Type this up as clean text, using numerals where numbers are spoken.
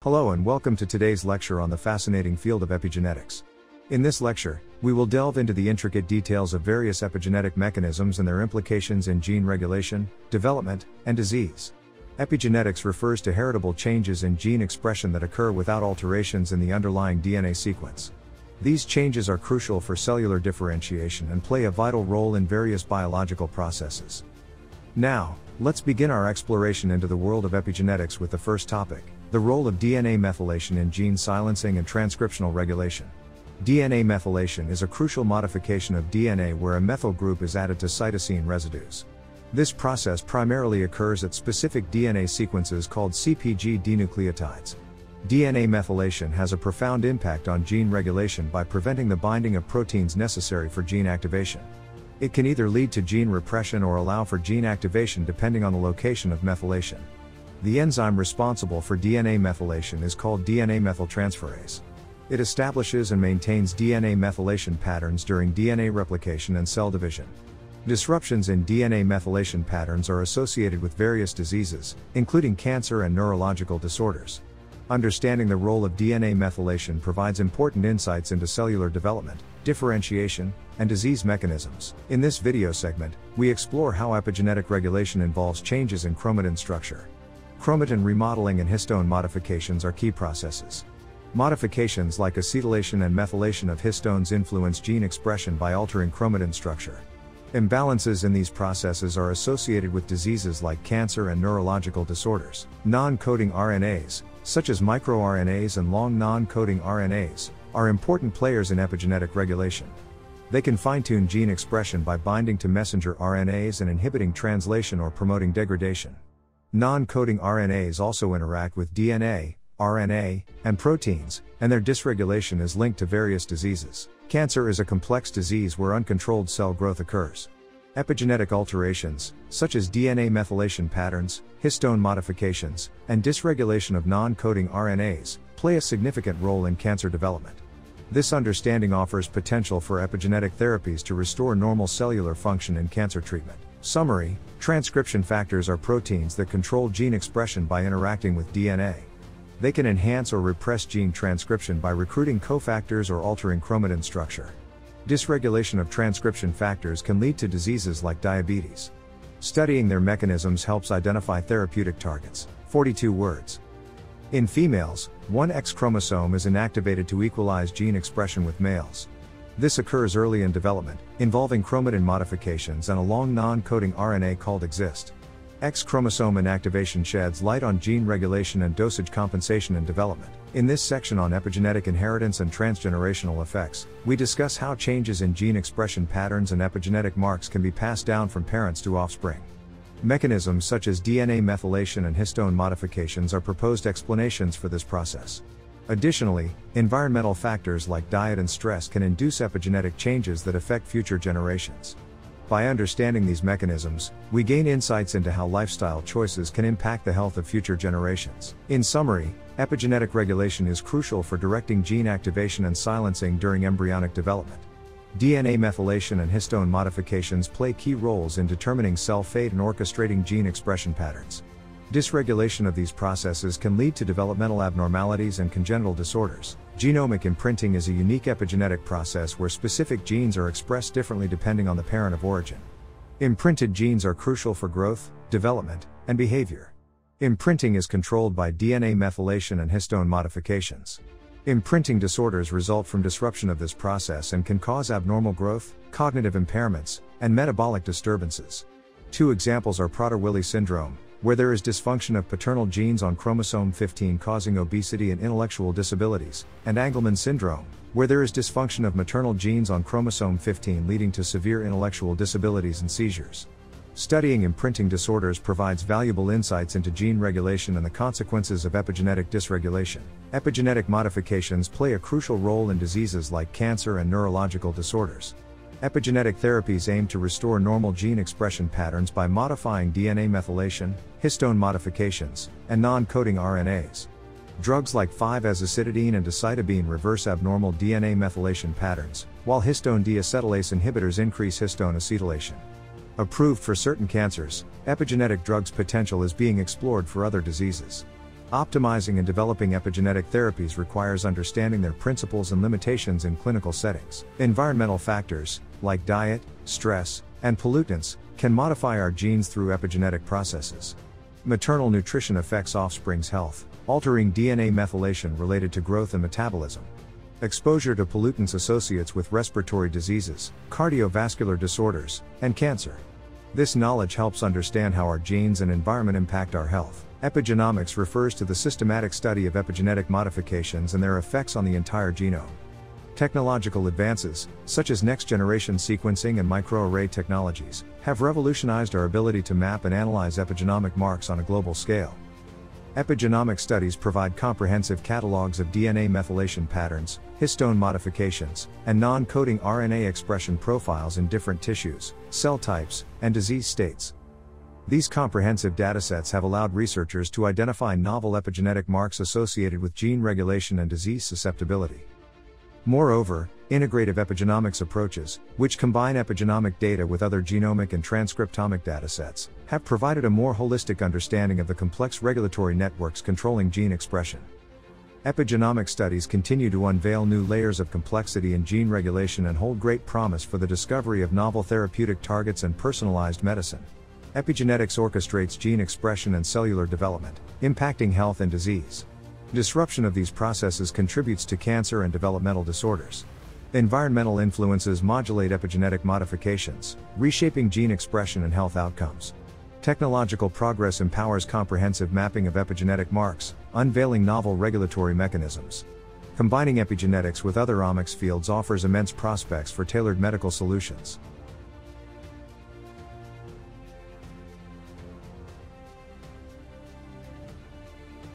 Hello and welcome to today's lecture on the fascinating field of epigenetics. In this lecture, we will delve into the intricate details of various epigenetic mechanisms and their implications in gene regulation, development, and disease. Epigenetics refers to heritable changes in gene expression that occur without alterations in the underlying DNA sequence. These changes are crucial for cellular differentiation and play a vital role in various biological processes. Now, let's begin our exploration into the world of epigenetics with the first topic, the role of DNA methylation in gene silencing and transcriptional regulation. DNA methylation is a crucial modification of DNA where a methyl group is added to cytosine residues. This process primarily occurs at specific DNA sequences called CpG denucleotides. DNA methylation has a profound impact on gene regulation by preventing the binding of proteins necessary for gene activation. It can either lead to gene repression or allow for gene activation depending on the location of methylation. The enzyme responsible for DNA methylation is called DNA methyltransferase. It establishes and maintains DNA methylation patterns during DNA replication and cell division. Disruptions in DNA methylation patterns are associated with various diseases, including cancer and neurological disorders. Understanding the role of DNA methylation provides important insights into cellular development, differentiation, and disease mechanisms. In this video segment, we explore how epigenetic regulation involves changes in chromatin structure. Chromatin remodeling and histone modifications are key processes. Modifications like acetylation and methylation of histones influence gene expression by altering chromatin structure. Imbalances in these processes are associated with diseases like cancer and neurological disorders. Non-coding RNAs, such as microRNAs and long non-coding RNAs, are important players in epigenetic regulation. They can fine-tune gene expression by binding to messenger RNAs and inhibiting translation or promoting degradation. Non-coding RNAs also interact with DNA, RNA, and proteins, and their dysregulation is linked to various diseases. Cancer is a complex disease where uncontrolled cell growth occurs. Epigenetic alterations, such as DNA methylation patterns, histone modifications, and dysregulation of non-coding RNAs, play a significant role in cancer development. This understanding offers potential for epigenetic therapies to restore normal cellular function in cancer treatment. Summary: transcription factors are proteins that control gene expression by interacting with DNA. They can enhance or repress gene transcription by recruiting cofactors or altering chromatin structure. Dysregulation of transcription factors can lead to diseases like diabetes. Studying their mechanisms helps identify therapeutic targets. 42 words. In females, one X chromosome is inactivated to equalize gene expression with males. This occurs early in development, involving chromatin modifications and a long non-coding RNA called exist. X chromosome inactivation sheds light on gene regulation and dosage compensation in development. In this section on epigenetic inheritance and transgenerational effects, we discuss how changes in gene expression patterns and epigenetic marks can be passed down from parents to offspring. Mechanisms such as DNA methylation and histone modifications are proposed explanations for this process. Additionally, environmental factors like diet and stress can induce epigenetic changes that affect future generations. By understanding these mechanisms, we gain insights into how lifestyle choices can impact the health of future generations. In summary, epigenetic regulation is crucial for directing gene activation and silencing during embryonic development. DNA methylation and histone modifications play key roles in determining cell fate and orchestrating gene expression patterns. Dysregulation of these processes can lead to developmental abnormalities and congenital disorders. Genomic imprinting is a unique epigenetic process where specific genes are expressed differently depending on the parent of origin. Imprinted genes are crucial for growth, development, and behavior. Imprinting is controlled by DNA methylation and histone modifications. Imprinting disorders result from disruption of this process and can cause abnormal growth, cognitive impairments, and metabolic disturbances. Two examples are Prader-Willi syndrome, where there is dysfunction of paternal genes on chromosome 15 causing obesity and intellectual disabilities, and Angelman syndrome, where there is dysfunction of maternal genes on chromosome 15 leading to severe intellectual disabilities and seizures. Studying imprinting disorders provides valuable insights into gene regulation and the consequences of epigenetic dysregulation. Epigenetic modifications play a crucial role in diseases like cancer and neurological disorders. Epigenetic therapies aim to restore normal gene expression patterns by modifying DNA methylation, histone modifications, and non-coding RNAs. Drugs like 5-azacitidine and decitabine reverse abnormal DNA methylation patterns, while histone deacetylase inhibitors increase histone acetylation. Approved for certain cancers, epigenetic drugs' potential is being explored for other diseases. Optimizing and developing epigenetic therapies requires understanding their principles and limitations in clinical settings. Environmental factors, like diet, stress, and pollutants, can modify our genes through epigenetic processes. Maternal nutrition affects offspring's health, altering DNA methylation related to growth and metabolism. Exposure to pollutants associates with respiratory diseases, cardiovascular disorders, and cancer. This knowledge helps understand how our genes and environment impact our health. Epigenomics refers to the systematic study of epigenetic modifications and their effects on the entire genome. Technological advances, such as next-generation sequencing and microarray technologies, have revolutionized our ability to map and analyze epigenomic marks on a global scale. Epigenomic studies provide comprehensive catalogs of DNA methylation patterns, histone modifications, and non-coding RNA expression profiles in different tissues, cell types, and disease states. These comprehensive datasets have allowed researchers to identify novel epigenetic marks associated with gene regulation and disease susceptibility. Moreover, integrative epigenomics approaches, which combine epigenomic data with other genomic and transcriptomic datasets, have provided a more holistic understanding of the complex regulatory networks controlling gene expression. Epigenomic studies continue to unveil new layers of complexity in gene regulation and hold great promise for the discovery of novel therapeutic targets and personalized medicine. Epigenetics orchestrates gene expression and cellular development, impacting health and disease. Disruption of these processes contributes to cancer and developmental disorders. Environmental influences modulate epigenetic modifications, reshaping gene expression and health outcomes. Technological progress empowers comprehensive mapping of epigenetic marks, unveiling novel regulatory mechanisms. Combining epigenetics with other omics fields offers immense prospects for tailored medical solutions.